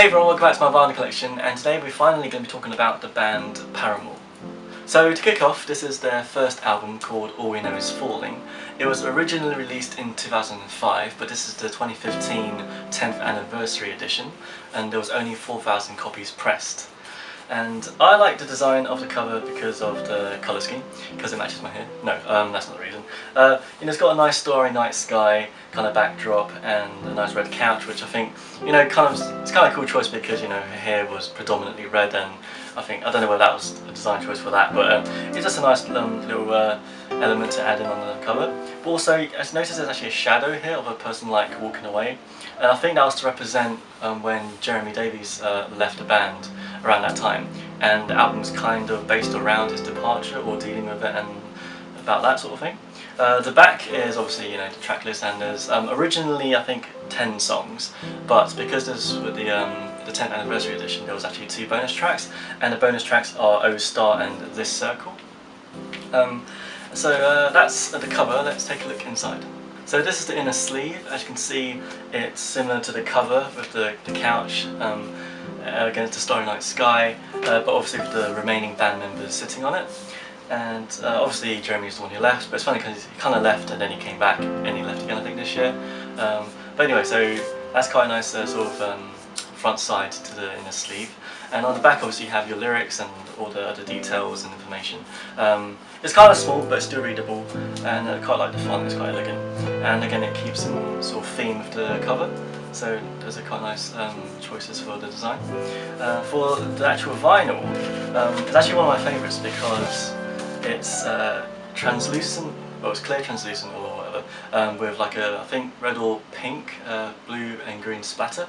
Hey everyone, welcome back to my vinyl collection, and today we're finally going to be talking about the band Paramore. So to kick off, this is their first album called All We Know Is Falling. It was originally released in 2005, but this is the 2015 10th anniversary edition, and there was only 4,000 copies pressed. And I like the design of the cover because of the colour scheme, because it matches my hair. No, that's not the reason. It's got a nice starry night sky kind of backdrop and a nice red couch, which I think, it's kind of a cool choice because, her hair was predominantly red, and I don't know whether that was a design choice for that, but it's just a nice little element to add in on the cover. But also, as noticed, there's actually a shadow here of a person like walking away, and I think that was to represent when Jeremy Davies left the band around that time, and the album's kind of based around his departure or dealing with it and about that sort of thing. The back is obviously the track list, and there's originally I think 10 songs, but because this was the 10th anniversary edition, there was actually 2 bonus tracks, and the bonus tracks are O Star and This Circle. So that's the cover. Let's take a look inside. So this is the inner sleeve. As you can see, it's similar to the cover with the couch against the starry night sky, but obviously with the remaining band members sitting on it. And obviously Jeremy's the one who left, but it's funny because he kind of left and then he came back and he left again I think this year. But anyway, so that's quite a nice sort of front side to the inner sleeve. And on the back obviously you have your lyrics and all the other details and information. It's kind of small but it's still readable, and I quite like the font, it's quite elegant. And again it keeps some sort of theme with the cover, so those are quite nice choices for the design. For the actual vinyl, it's actually one of my favourites because it's translucent, well it's clear translucent or whatever, with like a, I think, red or pink, blue and green splatter.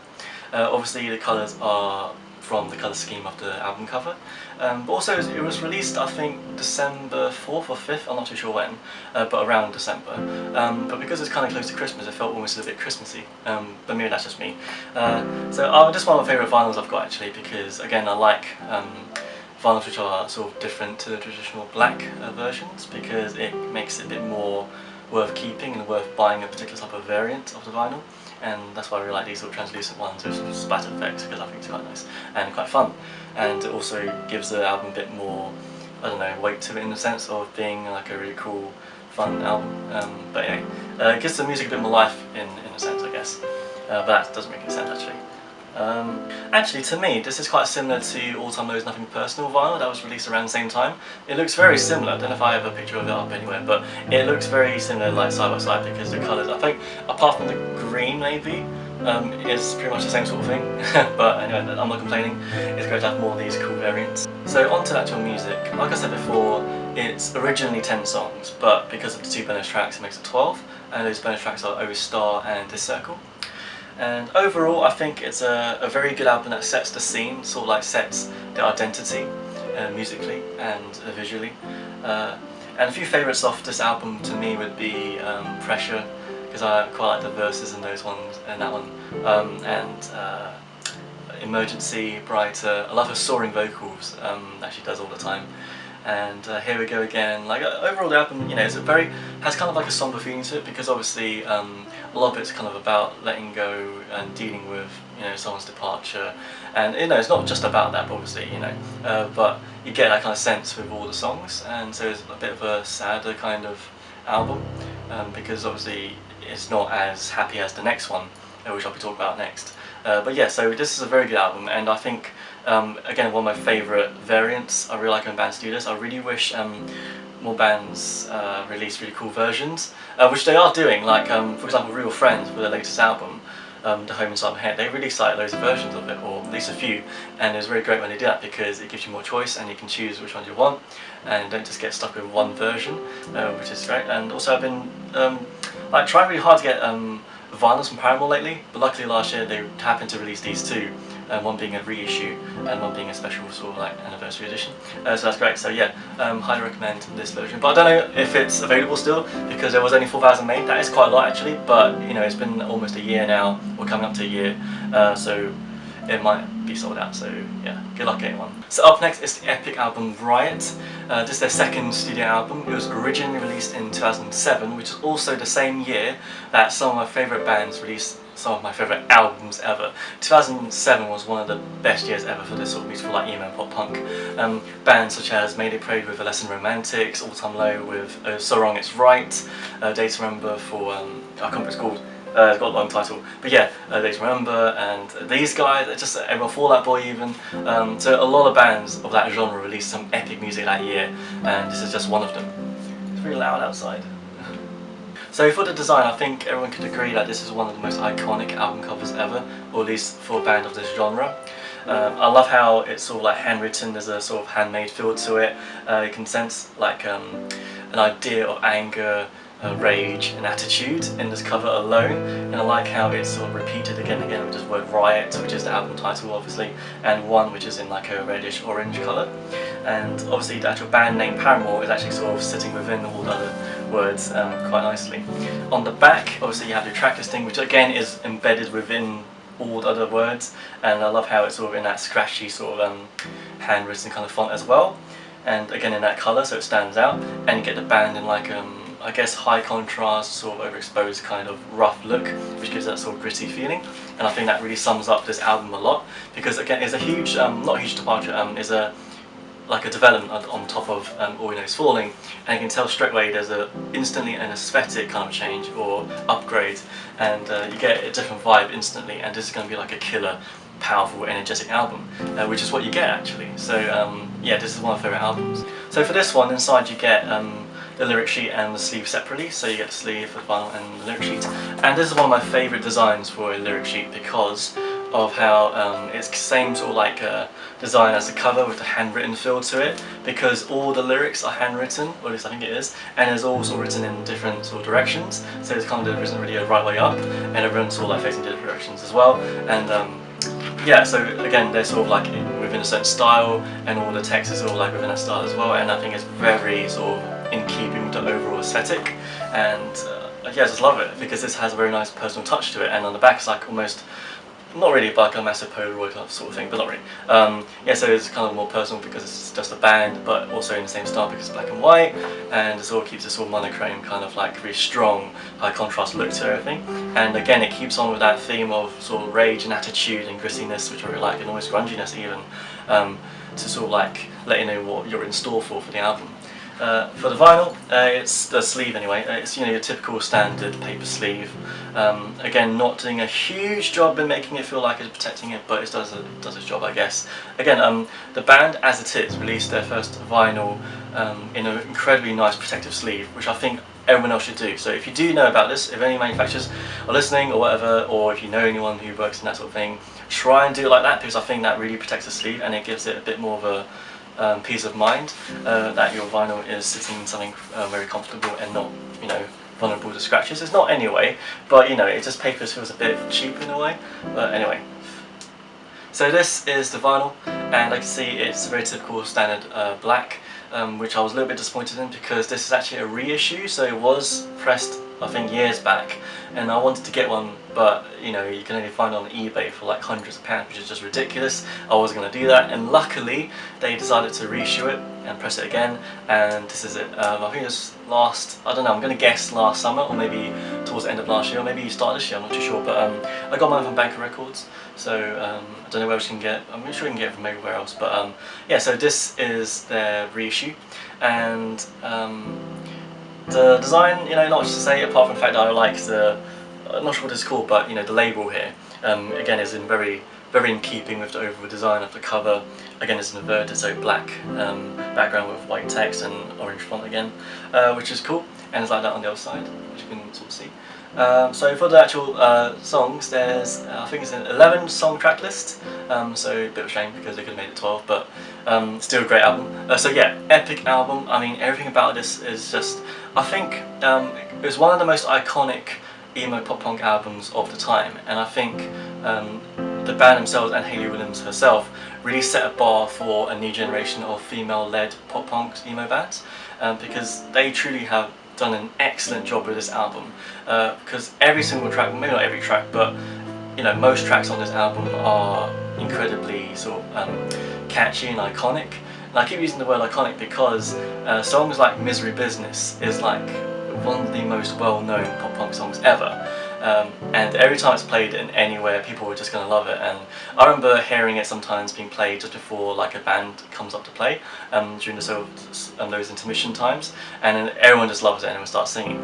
Obviously the colours are from the colour scheme of the album cover, but also it was released I think December 4th or 5th, I'm not too sure when, but around December. But because it's kind of close to Christmas, it felt almost a bit Christmassy, but maybe that's just me. So this is one of my favourite vinyls I've got actually, because again I like vinyls which are sort of different to the traditional black versions, because it makes it a bit more worth keeping and worth buying a particular type of variant of the vinyl. And that's why I really like these sort of translucent ones with some splatter effects, because I think it's quite nice and quite fun. And it also gives the album a bit more, I don't know, weight to it in the sense of being like a really cool, fun album. But yeah, it gives the music a bit more life in a sense, I guess. But that doesn't make any sense actually. Actually, to me, this is quite similar to All Time Low's Nothing Personal vinyl that was released around the same time. It looks very similar. I don't know if I have a picture of it up anywhere, but it looks very similar, like side by side, because the colours, I think, apart from the green maybe, is pretty much the same sort of thing. But anyway, I'm not complaining. It's great to have more of these cool variants. So on to the actual music. Like I said before, it's originally 10 songs, but because of the 2 bonus tracks, it makes it 12. And those bonus tracks are O Star and This Circle. And overall I think it's a very good album that sets the scene, sort of like sets the identity musically and visually. And a few favourites off this album to me would be Pressure, because I quite like the verses in those ones and that one, and Emergency, Brighter. I love her soaring vocals that she does all the time. And Here We Go Again. Like overall the album, has kind of like a somber feeling to it, because obviously a lot of it's kind of about letting go and dealing with someone's departure, and it's not just about that, but obviously but you get that kind of sense with all the songs, and so it's a bit of a sadder kind of album, because obviously it's not as happy as the next one, which I'll be talking about next. But yeah, so this is a very good album, and I think again, one of my favourite variants. I really like when bands do this. I really wish more bands release really cool versions, which they are doing. Like for example, Real Friends with their latest album, The Home Inside My Head, they released like loads of versions of it, or at least a few, and it's really great when they do that, because it gives you more choice and you can choose which one you want, and don't just get stuck with one version, which is great. And also I've been like trying really hard to get vinyls from Paramore lately, but luckily last year they happened to release these 2, one being a reissue and one being a special sort of like anniversary edition. So that's great. So yeah, highly recommend this version. But I don't know if it's available still, because there was only 4,000 made. That is quite a lot actually, but it's been almost a year now, or coming up to a year, so it might be sold out, so yeah, good luck getting one. So up next is the epic album Riot. This is their second studio album. It was originally released in 2007, which is also the same year that some of my favourite bands released some of my favourite albums ever. 2007 was one of the best years ever for this sort of musical like emo pop punk. Bands such as Mayday Parade with A Lesson in Romantics, All Time Low with So Wrong It's Right, Day to Remember for, I can't remember what it's called, it's got a long title, but yeah, Day to Remember, and these guys, just everyone, Fall Out Boy even. So a lot of bands of that genre released some epic music that year, and this is just one of them. It's really loud outside. So for the design, I think everyone could agree that this is one of the most iconic album covers ever, or at least for a band of this genre. I love how it's sort of like handwritten, there's a sort of handmade feel to it. You can sense like an idea of anger, rage and attitude in this cover alone, and I like how it's sort of repeated again and again with this word Riot, which is the album title obviously, and One, which is in like a reddish orange colour. And obviously the actual band name Paramore is actually sort of sitting within all the other words quite nicely. On the back, obviously you have your track listing, which again is embedded within all the other words, and I love how it's sort of in that scratchy sort of handwritten kind of font as well, and again in that colour, so it stands out. And you get the band in like I guess high contrast, sort of overexposed kind of rough look, which gives that sort of gritty feeling, and I think that really sums up this album a lot, because again it's a huge, not a huge departure, is like a development on top of All We Know Is Falling, and you can tell straight away there's instantly an aesthetic kind of change or upgrade, and you get a different vibe instantly, and this is going to be like a killer, powerful, energetic album, which is what you get actually. So yeah, this is one of my favourite albums. So for this one, inside you get the lyric sheet and the sleeve separately, so you get the sleeve, the vinyl and the lyric sheet. And this is one of my favourite designs for a lyric sheet because of how it's the same sort of like design as the cover with the handwritten feel to it, because all the lyrics are handwritten, or at least I think it is, and it's all sort of written in different sort of directions, so it's kind of isn't really a right way up, and everyone's sort of like facing different directions as well. And yeah, so again they're sort of like within a certain style, and all the text is all like within that style as well, and I think it's very sort of in keeping with the overall aesthetic, and yeah, I just love it because this has a very nice personal touch to it. And on the back it's like almost, not really like a massive Polaroid sort of thing, but not really. Yeah, so it's kind of more personal because it's just a band, but also in the same style because it's black and white, and it sort of keeps this sort of monochrome kind of like really strong, high contrast look to everything. And again, it keeps on with that theme of sort of rage and attitude and grittiness, which I really like, and almost grunginess even, to sort of like let you know what you're in store for the album. For the vinyl, it's the sleeve anyway, it's, you know, your typical standard paper sleeve. Again, not doing a huge job in making it feel like it's protecting it, but it does its job, I guess. Again, the band, as it is, released their first vinyl in an incredibly nice protective sleeve, which I think everyone else should do. So if you do know about this, if any manufacturers are listening or whatever, or if you know anyone who works in that sort of thing, try and do it like that, because I think that really protects the sleeve and it gives it a bit more of a peace of mind that your vinyl is sitting in something very comfortable and not, you know, vulnerable to scratches. It's not anyway, but you know, it just paper feels a bit cheap in a way. But anyway, so this is the vinyl, and I can see it's a very typical standard black, which I was a little bit disappointed in because this is actually a reissue, so it was pressed I think years back, and I wanted to get one, but you know, you can only find it on eBay for like hundreds of pounds, which is just ridiculous. I wasn't going to do that, and luckily they decided to reissue it and press it again, and this is it. I think it was last, I don't know, I'm going to guess last summer, or maybe towards the end of last year, or maybe start this year, I'm not too sure, but I got mine from Banker Records, so I don't know where else you can get, I'm sure you can get it from everywhere else, but yeah, so this is their reissue, and the design, you know, not much to say apart from the fact that I like the, I'm not sure what it's called, but you know, the label here, again, is in very in keeping with the overall design of the cover. Again, it's inverted, so black background with white text and orange font again, which is cool, and it's like that on the other side, which you can sort of see. So for the actual songs, there's I think it's an 11 song track list, so a bit of a shame because they could have made it 12, but still a great album. So yeah, epic album. I mean, everything about this is just, I think it was one of the most iconic emo pop punk albums of the time, and I think the band themselves and Hayley Williams herself really set a bar for a new generation of female-led pop punk emo bands, because they truly have done an excellent job with this album, because every single track, maybe not every track, but you know, most tracks on this album are incredibly sort of catchy and iconic. And I keep using the word iconic because songs like Misery Business is like one of the most well-known pop punk songs ever. and every time it's played in anywhere, people are just going to love it. And I remember hearing it sometimes being played just before like a band comes up to play, during the sort of those intermission times, and then everyone just loves it and everyone starts singing.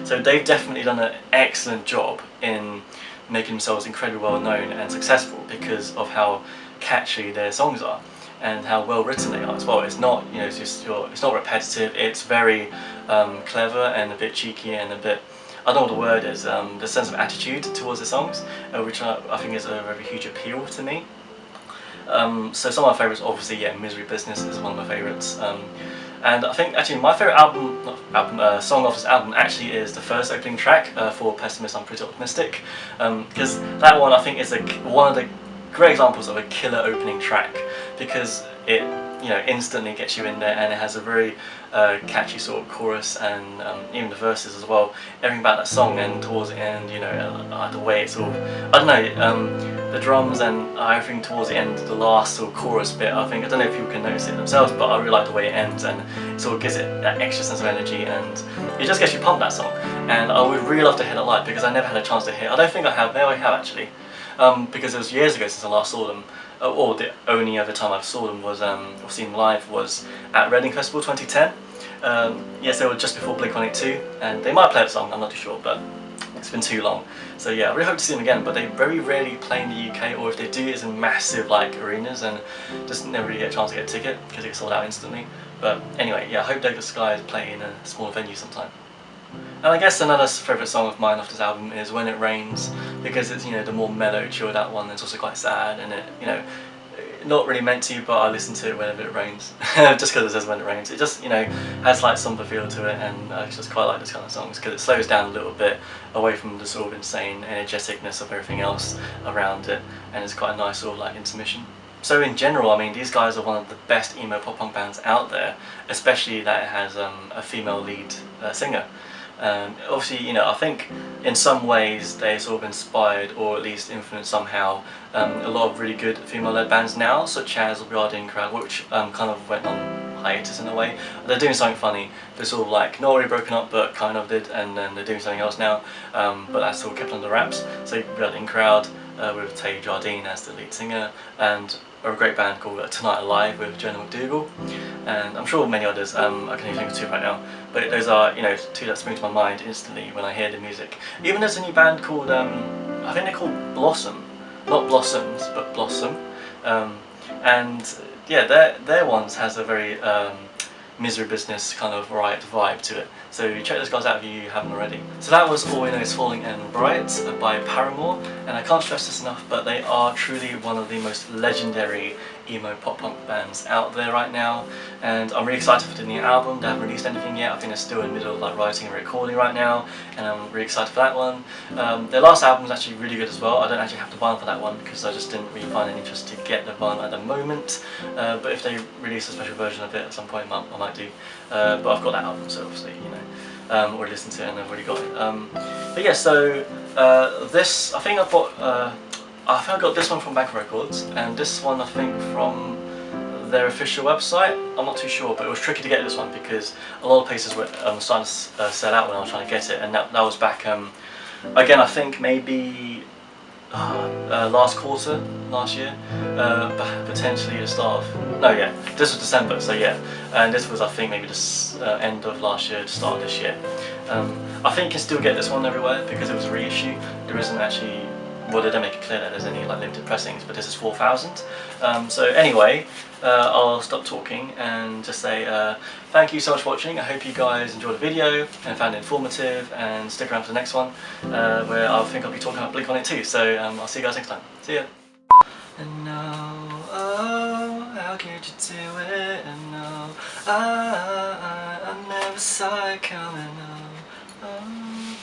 So they've definitely done an excellent job in making themselves incredibly well known and successful because of how catchy their songs are and how well written they are as well. It's not, you know, it's not repetitive. It's very clever and a bit cheeky and a bit, I don't know what the word is, the sense of attitude towards the songs, which I think is a very huge appeal to me. So some of my favourites, obviously, yeah, Misery Business is one of my favourites. And I think actually my favourite song off this album actually is the first opening track for Pessimist I'm Pretty Optimistic, because that one I think is one of the great examples of a killer opening track, because it, you know, instantly gets you in there, and it has a very catchy sort of chorus, and even the verses as well. Everything about that song, and towards the end, you know, the way it's all, I don't know, the drums and everything towards the end, the last sort of chorus bit, I think, I don't know if people can notice it themselves, but I really like the way it ends, and it sort of gives it that extra sense of energy, and it just gets you pumped, that song. And I would really love to hear it live, because I never had a chance to hear it. I don't think I have, maybe I have actually, because it was years ago since I last saw them. Or the only other time I saw them was, or seen them live, was at Reading Festival 2010. Yes, they were just before Blink-182, and they might play the song, I'm not too sure, but it's been too long. So yeah, I really hope to see them again, but they very rarely play in the UK, or if they do, it's in massive like arenas, and just never really get a chance to get a ticket, because it gets sold out instantly. But anyway, yeah, I hope Douglas Sky is playing in a smaller venue sometime. And I guess another favourite song of mine off this album is When It Rains, because it's, you know, the more mellow, chilled out one. It's also quite sad, and it, you know, not really meant to, but I listen to it whenever it rains, just because it says When It Rains. It just, you know, has like somber feel to it, and I just quite like this kind of songs, because it slows down a little bit away from the sort of insane energeticness of everything else around it, and it's quite a nice sort of like intermission. So in general, I mean, these guys are one of the best emo pop punk bands out there, especially that it has a female lead singer. Obviously, you know, I think in some ways they sort of inspired, or at least influenced somehow, a lot of really good female-led bands now, such as Riot, which kind of went on hiatus in a way. They're doing something funny. They're sort of like not really broken up, but kind of did, and then they're doing something else now. But that's sort of kept under wraps. So Riot with Tay Jardine as the lead singer, and a great band called Tonight Alive with Jonah McDougall, and I'm sure many others. I can even think of two right now, but those are, you know, two that spring to my mind instantly when I hear the music. Even there's a new band called, I think they're called Blossom, not Blossoms, but Blossom, and yeah, their ones has a very Misery Business kind of Riot vibe to it. So check those guys out if you haven't already. So that was All We Know Is Falling and Riot by Paramore, and I can't stress this enough, but they are truly one of the most legendary emo pop punk bands out there right now, and I'm really excited for the new album. They haven't released anything yet. I think they're still in the middle of like writing and recording right now, and I'm really excited for that one. Their last album is actually really good as well. I don't actually have the vinyl for that one because I just didn't really find any interest to get the vinyl at the moment, but if they release a special version of it at some point, I might do. But I've got that album, so obviously, you know, already listened to it and I've already got it. But yeah, so this, I think I got this one from Bank Records, and this one I think from their official website. I'm not too sure, but it was tricky to get this one because a lot of places were starting to sell out when I was trying to get it, and that was back, again, I think maybe last quarter, last year, potentially the start of, no, yeah, this was December, so yeah, and this was, I think, maybe the end of last year, start of this year. I think you can still get this one everywhere because it was a reissue. There isn't actually, well, they don't make it clear that there's any like limited pressings, but this is 4,000. So anyway, I'll stop talking and just say thank you so much for watching. I hope you guys enjoyed the video and found it informative, and stick around for the next one where I think I'll be talking about Blink-182. So I'll see you guys next time. See ya. And no, oh, how could you do it? And no, I never saw it coming. Oh,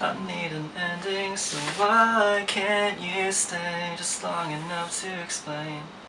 I need an ending, so why can't you stay just long enough to explain?